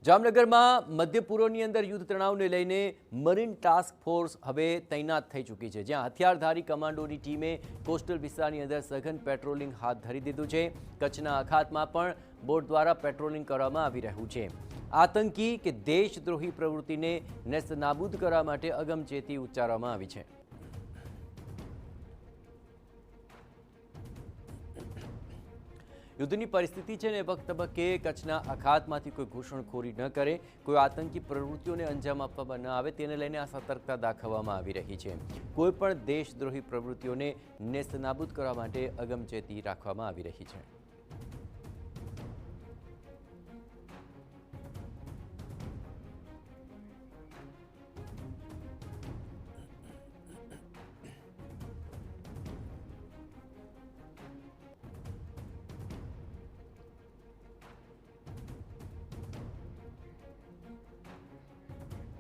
જામનગરમાં મધ્ય પૂર્વની અંદર યુદ્ધ તણાવને લઈને મરીન ટાસ્ક ફોર્સ હવે તૈનાત થઈ ચૂકી છે, જ્યાં હથિયારધારી કમાન્ડોની ટીમે કોસ્ટલ વિસ્તારની અંદર સઘન પેટ્રોલિંગ હાથ ધરી દીધું છે। કચ્છના અખાતમાં પણ બોટ દ્વારા પેટ્રોલિંગ કરવામાં આવી રહ્યું છે। આતંકી કે દેશદ્રોહી પ્રવૃત્તિને નેસ્તનાબૂદ કરવા માટે અગમચેતી ઉચ્ચારવામાં આવી છે। યુદ્ધની પરિસ્થિતિ છે ને વખત તબક્કે કચ્છના અખાતમાંથી કોઈ ઘૂસણખોરી ન કરે, કોઈ આતંકી પ્રવૃત્તિઓને અંજામ આપવામાં ન આવે, તેને લઈને આ સતર્કતા દાખવવામાં આવી રહી છે। કોઈ પણ દેશદ્રોહી પ્રવૃત્તિઓને નેસ્તનાબૂદ કરવા માટે અગમચેતી રાખવામાં આવી રહી છે।